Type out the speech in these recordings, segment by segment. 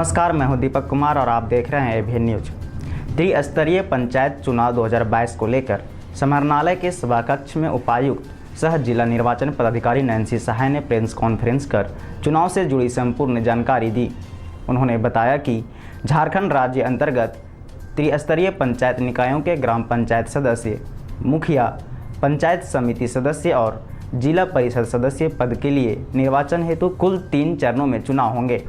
नमस्कार, मैं हूं दीपक कुमार और आप देख रहे हैं एबीएन न्यूज। त्रिस्तरीय पंचायत चुनाव 2022 को लेकर समाहरणालय के सभाकक्ष में उपायुक्त सह जिला निर्वाचन पदाधिकारी नैन्सी सहाय ने प्रेस कॉन्फ्रेंस कर चुनाव से जुड़ी संपूर्ण जानकारी दी। उन्होंने बताया कि झारखंड राज्य अंतर्गत त्रिस्तरीय पंचायत निकायों के ग्राम पंचायत सदस्य, मुखिया, पंचायत समिति सदस्य और जिला परिषद सदस्य पद के लिए निर्वाचन हेतु कुल 3 चरणों में चुनाव होंगे।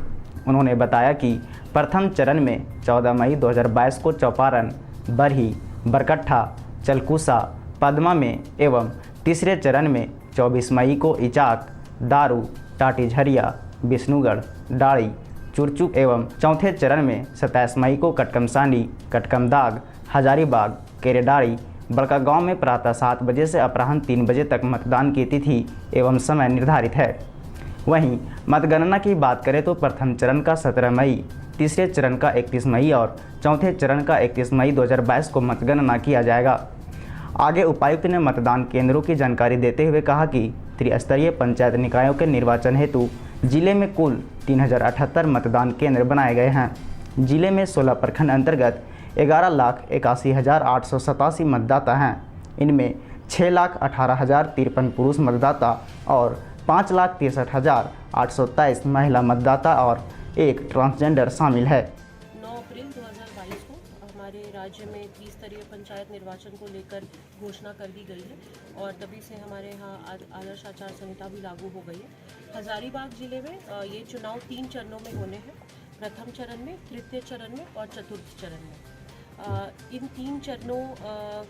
उन्होंने बताया कि प्रथम चरण में 14 मई 2022 को चौपारण, बरही, बरकट्ठा, चलकुसा, पदमा में एवं तीसरे चरण में 24 मई को इचाक, दारू, टाटीझरिया, विष्णुगढ़, डाड़ी, चुरचू एवं चौथे चरण में 27 मई को कटकमसांडी, कटकमदाग, हजारीबाग, केरेडाड़ी, बड़कागांव में प्रातः 7 बजे से अपराह्न 3 बजे तक मतदान की तिथि एवं समय निर्धारित है। वहीं मतगणना की बात करें तो प्रथम चरण का 17 मई, तीसरे चरण का 31 मई और चौथे चरण का 31 मई 2022 को मतगणना किया जाएगा। आगे उपायुक्त ने मतदान केंद्रों की जानकारी देते हुए कहा कि त्रिस्तरीय पंचायत निकायों के निर्वाचन हेतु जिले में कुल 3078 मतदान केंद्र बनाए गए हैं। जिले में 16 प्रखंड अंतर्गत 11,81,887 मतदाता हैं। इनमें 6,18,053 पुरुष मतदाता और 5,63,823 महिला मतदाता और एक ट्रांसजेंडर शामिल है। 9 अप्रैल 2022 को हमारे राज्य में त्रिस्तरीय पंचायत निर्वाचन को लेकर घोषणा कर दी गई है और तभी से हमारे यहाँ आदर्श आचार संहिता भी लागू हो गई है। हजारीबाग जिले में ये चुनाव 3 चरणों में होने हैं। प्रथम चरण में, तृतीय चरण में और चतुर्थ चरण में। इन 3 चरणों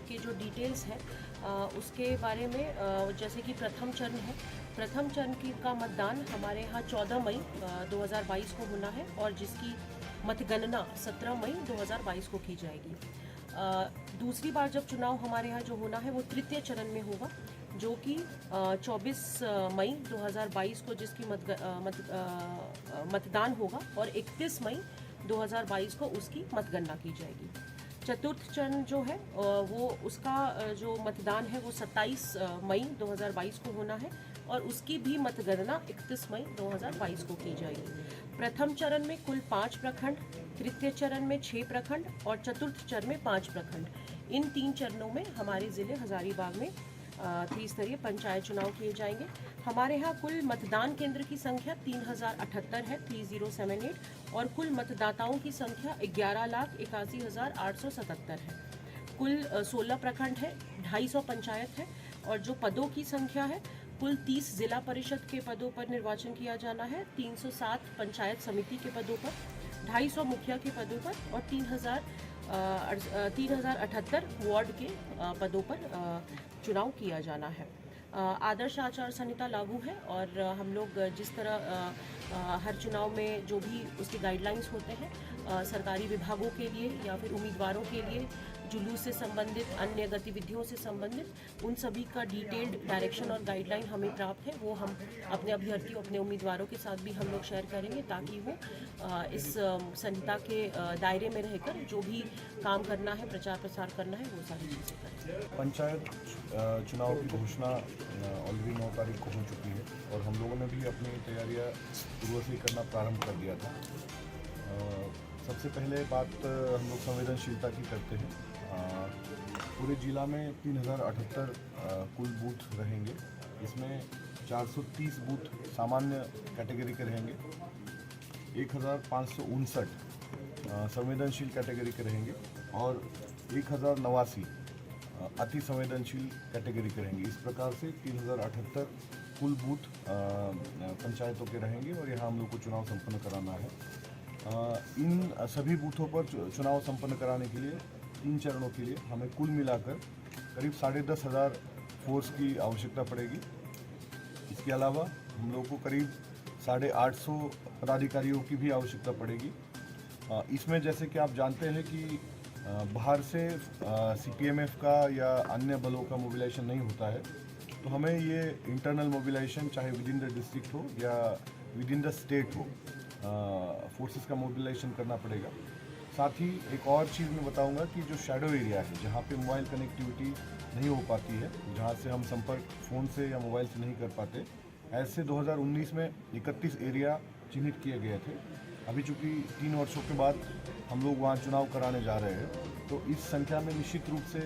के जो डिटेल्स हैं उसके बारे में जैसे कि प्रथम चरण है, प्रथम चरण का मतदान हमारे यहाँ 14 मई 2022 को होना है और जिसकी मतगणना 17 मई 2022 को की जाएगी। दूसरी बार जब चुनाव हमारे यहाँ जो होना है वो तृतीय चरण में होगा, जो कि 24 मई 2022 को जिसकी मतदान होगा और 31 मई 2022 को उसकी मतगणना की जाएगी। चतुर्थ चरण जो है वो उसका जो मतदान है वो 27 मई 2022 को होना है और उसकी भी मतगणना 31 मई 2022 को की जाएगी। प्रथम चरण में कुल 5 प्रखंड, तृतीय चरण में 6 प्रखंड और चतुर्थ चरण में 5 प्रखंड। इन 3 चरणों में हमारे ज़िले हजारीबाग में त्रिस्तरीय पंचायत चुनाव किए जाएंगे। हमारे यहाँ कुल मतदान केंद्र की संख्या 3078 है, 3078 और कुल मतदाताओं की संख्या 11,81,877 है। कुल 16 प्रखंड है, 250 पंचायत है और जो पदों की संख्या है कुल 30 जिला परिषद के पदों पर निर्वाचन किया जाना है, 307 पंचायत समिति के पदों पर, 250 मुखिया के पदों पर और 3078 वार्ड के पदों पर चुनाव किया जाना है। आदर्श आचार संहिता लागू है और हम लोग जिस तरह हर चुनाव में जो भी उसके गाइडलाइंस होते हैं सरकारी विभागों के लिए या फिर उम्मीदवारों के लिए, जुलूस से संबंधित, अन्य गतिविधियों से संबंधित, उन सभी का डिटेल्ड डायरेक्शन और गाइडलाइन हमें प्राप्त है। वो हम अपने अभ्यर्थियों, अपने उम्मीदवारों के साथ भी हम लोग शेयर करेंगे ताकि वो इस संहिता के दायरे में रहकर जो भी काम करना है, प्रचार प्रसार करना है, वो सारी चीज़ें करें। पंचायत चुनाव की घोषणा ऑलरेडी 9 तारीख को हो चुकी है और हम लोगों ने भी अपनी तैयारियां पूर्व से करना प्रारंभ कर दिया था। सबसे पहले बात हम लोग संवेदनशीलता की करते हैं। पूरे जिला में 3078 कुल बूथ रहेंगे। इसमें 430 बूथ सामान्य कैटेगरी के रहेंगे, 1559 संवेदनशील कैटेगरी के रहेंगे और 1089 अति संवेदनशील कैटेगरी के रहेंगे। इस प्रकार से 3078 कुल बूथ पंचायतों के रहेंगे और यहाँ हम लोग को चुनाव संपन्न कराना है। इन सभी बूथों पर चुनाव संपन्न कराने के लिए 3 चरणों के लिए हमें कुल मिलाकर करीब 10,500 फोर्स की आवश्यकता पड़ेगी। इसके अलावा हम लोग को करीब 850 पदाधिकारियों की भी आवश्यकता पड़ेगी। इसमें जैसे कि आप जानते हैं कि बाहर से CPMF का या अन्य बलों का मोबिलाइजेशन नहीं होता है, तो हमें ये इंटरनल मोबिलाइजेशन चाहे विद इन द डिस्ट्रिक्ट हो या विद इन द स्टेट हो, फोर्सेस का मोबिलाइजेशन करना पड़ेगा। साथ ही एक और चीज़ मैं बताऊंगा कि जो शैडो एरिया है, जहाँ पे मोबाइल कनेक्टिविटी नहीं हो पाती है, जहाँ से हम संपर्क फ़ोन से या मोबाइल से नहीं कर पाते, ऐसे 2019 में 31 एरिया चिन्हित किए गए थे अभी चूँकि 3 वर्षों के बाद हम लोग वहाँ चुनाव कराने जा रहे हैं, तो इस संख्या में निश्चित रूप से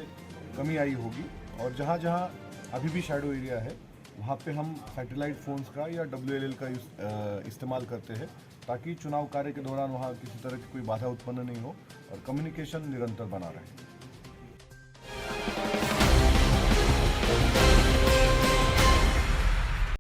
कमी आई होगी। और जहाँ जहाँ अभी भी शैडो एरिया है वहाँ पे हम सैटेलाइट फ़ोन्स का या WLL का इस्तेमाल करते हैं, ताकि चुनाव कार्य के दौरान वहाँ किसी तरह की कोई बाधा उत्पन्न नहीं हो और कम्युनिकेशन निरंतर बना रहे।